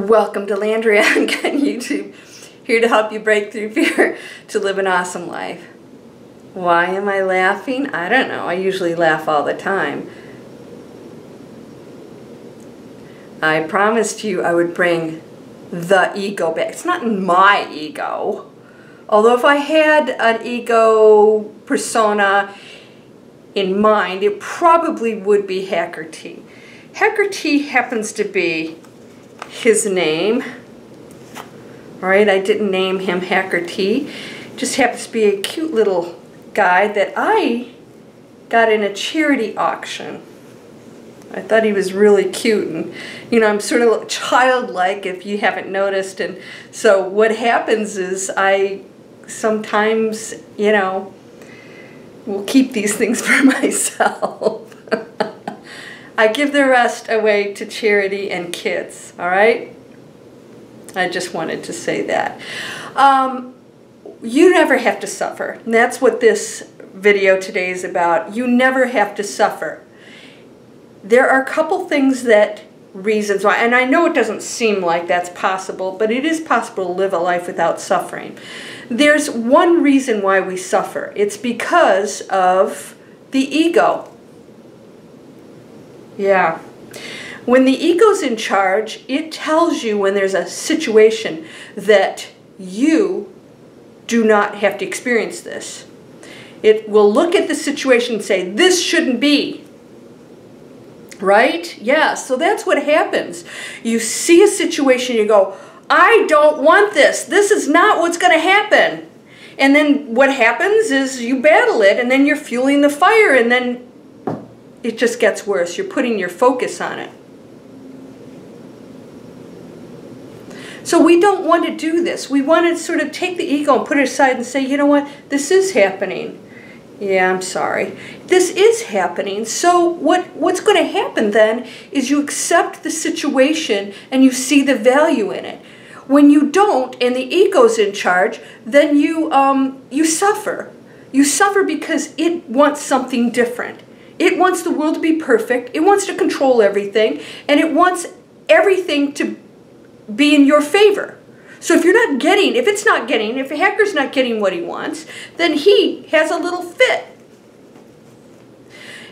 Welcome to Landria on YouTube, here to help you break through fear to live an awesome life. Why am I laughing? I don't know. I usually laugh all the time. I promised you I would bring the ego back. It's not my ego. Although if I had an ego persona in mind, it probably would be Hacker T. Hacker T happens to be his name. All right, I didn't name him Hacker T. Just happens to be a cute little guy that I got in a charity auction. I thought he was really cute, and you know, I'm sort of childlike if you haven't noticed, and so what happens is I sometimes, you know, will keep these things for myself. I give the rest away to charity and kids, all right? I just wanted to say that. You never have to suffer. And that's what this video today is about. You never have to suffer. There are a couple things reasons why, and I know it doesn't seem like that's possible, but it is possible to live a life without suffering. There's one reason why we suffer. It's because of the ego. Yeah. When the ego's in charge, it tells you when there's a situation that you do not have to experience this. It will look at the situation and say, this shouldn't be. Right? Yeah, so that's what happens. You see a situation, you go, I don't want this. This is not what's going to happen. And then what happens is you battle it, and then you're fueling the fire, and then it just gets worse. You're putting your focus on it. So we don't want to do this. We want to sort of take the ego and put it aside and say, you know what, this is happening. Yeah, I'm sorry. This is happening. So what's going to happen then is you accept the situation and you see the value in it. When you don't and the ego's in charge, then you suffer. You suffer because it wants something different. It wants the world to be perfect. It wants to control everything, and it wants everything to be in your favor. So if if a hacker's not getting what he wants, then he has a little fit.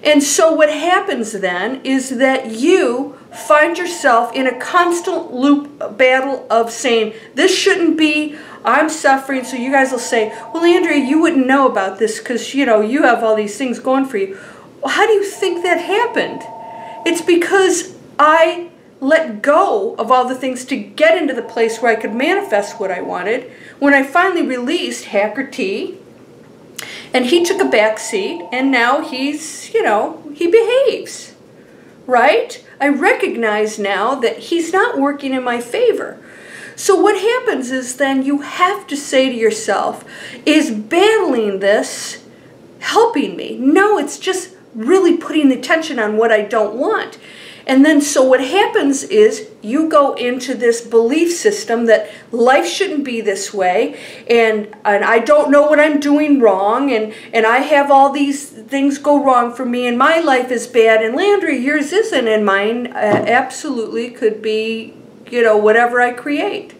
And so what happens then is that you find yourself in a constant loop battle of saying, this shouldn't be, I'm suffering. So you guys will say, well, Landria, you wouldn't know about this because, you know, you have all these things going for you. Well, how do you think that happened? It's because I let go of all the things to get into the place where I could manifest what I wanted. When I finally released Hacker T, and he took a back seat, and now he's, you know, he behaves, right? I recognize now that he's not working in my favor. So what happens is then you have to say to yourself, is battling this helping me? No, it's just really putting the attention on what I don't want. And then so what happens is you go into this belief system that life shouldn't be this way, and I don't know what I'm doing wrong, and I have all these things go wrong for me, and my life is bad, and Landria, yours isn't, and mine absolutely could be, you know, whatever I create.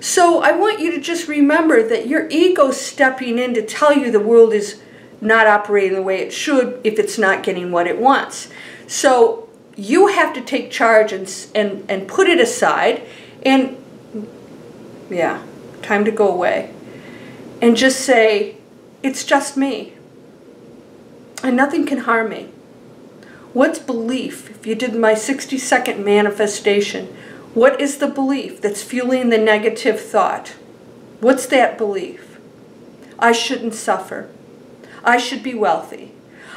So I want you to just remember that your ego's stepping in to tell you the world is not operating the way it should if it's not getting what it wants. So you have to take charge and put it aside, and yeah, time to go away. And just say, it's just me. And nothing can harm me. What's belief? If you did my 60-second manifestation, what is the belief that's fueling the negative thought? What's that belief? I shouldn't suffer. I should be wealthy.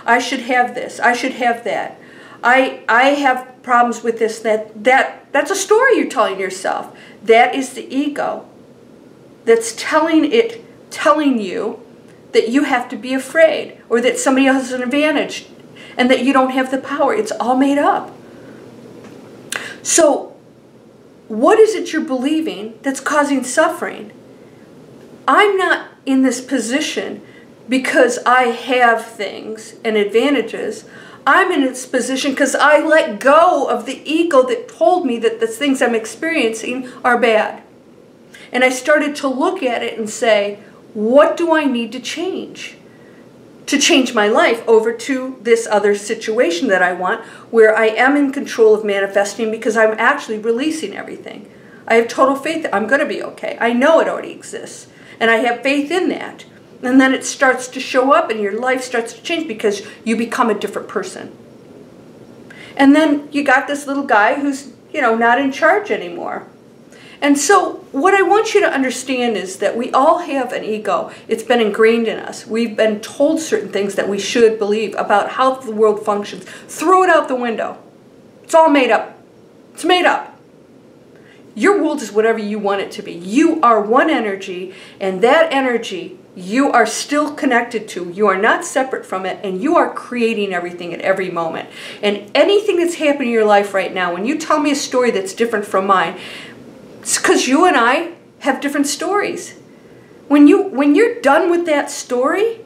I should have this. I should have that. I have problems with this, that's a story you're telling yourself. That is the ego that's telling you that you have to be afraid, or that somebody else has an advantage, and that you don't have the power. It's all made up. So what is it you're believing that's causing suffering? I'm not in this position because I have things and advantages. I'm in this position because I let go of the ego that told me that the things I'm experiencing are bad. And I started to look at it and say, what do I need to change my life over to this other situation that I want, where I am in control of manifesting because I'm actually releasing everything. I have total faith that I'm going to be okay. I know it already exists, and I have faith in that. And then it starts to show up, and your life starts to change because you become a different person. And then you got this little guy who's, not in charge anymore. And so what I want you to understand is that we all have an ego. It's been ingrained in us. We've been told certain things that we should believe about how the world functions. Throw it out the window. It's all made up. It's made up. Your world is whatever you want it to be. You are one energy, and that energy you are still connected to. You are not separate from it, and you are creating everything at every moment. And anything that's happening in your life right now, when you tell me a story that's different from mine, it's because you and I have different stories. When you're done with that story,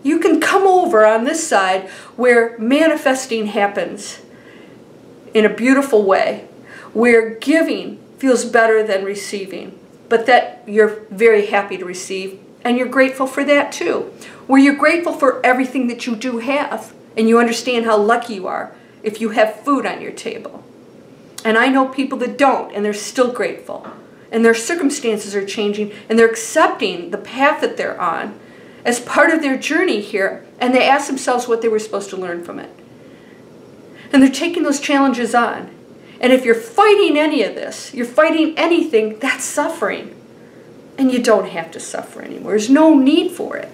you can come over on this side where manifesting happens in a beautiful way, where giving feels better than receiving, but that you're very happy to receive, and you're grateful for that too. Where you're grateful for everything that you do have, and you understand how lucky you are if you have food on your table. And I know people that don't, and they're still grateful. And their circumstances are changing, and they're accepting the path that they're on as part of their journey here, and they ask themselves what they were supposed to learn from it. And they're taking those challenges on. And if you're fighting any of this, you're fighting anything, that's suffering. And you don't have to suffer anymore. There's no need for it.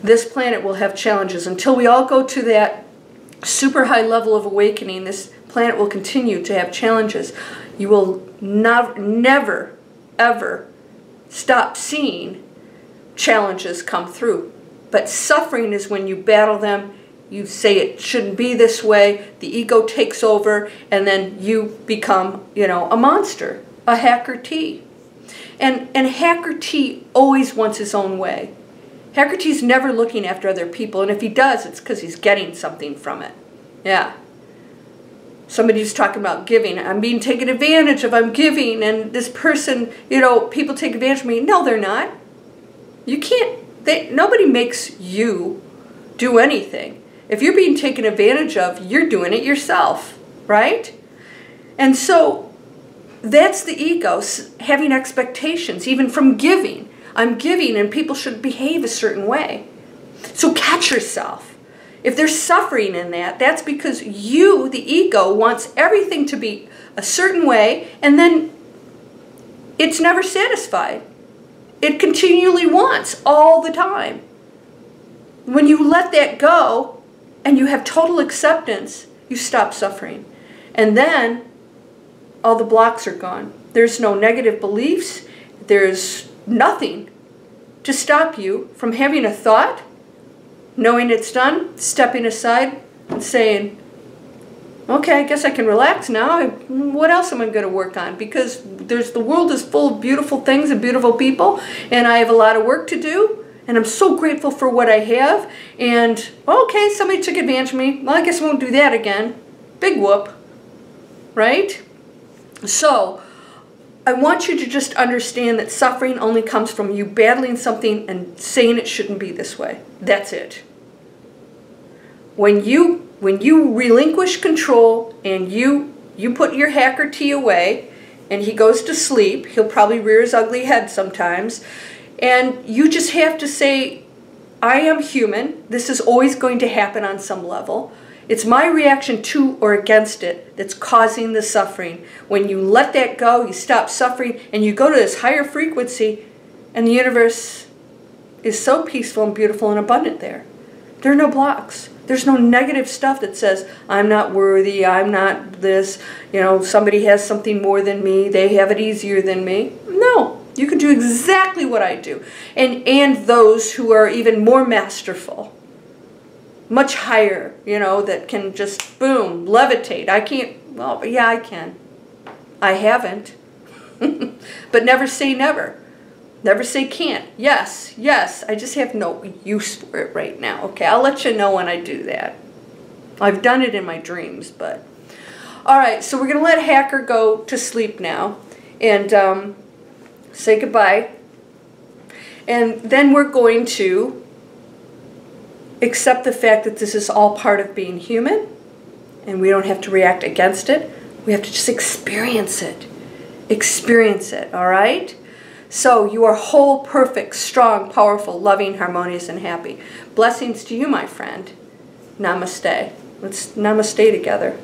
This planet will have challenges until we all go to that super high level of awakening. This planet will continue to have challenges. You will never, ever stop seeing challenges come through. But suffering is when you battle them, you say it shouldn't be this way, the ego takes over, and then you become, a monster, a Hacker T. And Hacker T always wants his own way. Hacker T's never looking after other people, and if he does, it's because he's getting something from it. Yeah. Somebody's talking about giving. I'm being taken advantage of. I'm giving, and this person, people take advantage of me. No, they're not. You can't. Nobody makes you do anything. If you're being taken advantage of, you're doing it yourself, right? And so that's the ego, having expectations, even from giving. I'm giving, and people should behave a certain way. So catch yourself. If there's suffering in that, that's because you, the ego, wants everything to be a certain way, and then it's never satisfied. It continually wants all the time. When you let that go, and you have total acceptance, you stop suffering. And then all the blocks are gone. There's no negative beliefs. There's nothing to stop you from having a thought, knowing it's done, stepping aside and saying, okay, I guess I can relax now. What else am I going to work on? Because the world is full of beautiful things and beautiful people, and I have a lot of work to do, and I'm so grateful for what I have. And, okay, somebody took advantage of me. Well, I guess I won't do that again. Big whoop, right? So I want you to just understand that suffering only comes from you battling something and saying it shouldn't be this way. That's it. When you relinquish control and you put your Hacker T away and he goes to sleep, he'll probably rear his ugly head sometimes, and you just have to say, I am human. This is always going to happen on some level. It's my reaction to or against it that's causing the suffering. When you let that go, you stop suffering, and you go to this higher frequency, and the universe is so peaceful and beautiful and abundant there. There are no blocks. There's no negative stuff that says, I'm not worthy, I'm not this, somebody has something more than me, they have it easier than me. No, you can do exactly what I do. And those who are even more masterful. Much higher, that can just, boom, levitate. I can't, well, yeah, I can. I haven't. But never say never. Never say can't. Yes, yes, I just have no use for it right now. Okay, I'll let you know when I do that. I've done it in my dreams, but... All right, so we're going to let Hacker go to sleep now and say goodbye. And then we're going to accept the fact that this is all part of being human, and we don't have to react against it. We have to just experience it. Experience it, all right? So you are whole, perfect, strong, powerful, loving, harmonious, and happy. Blessings to you, my friend. Namaste. Let's namaste together.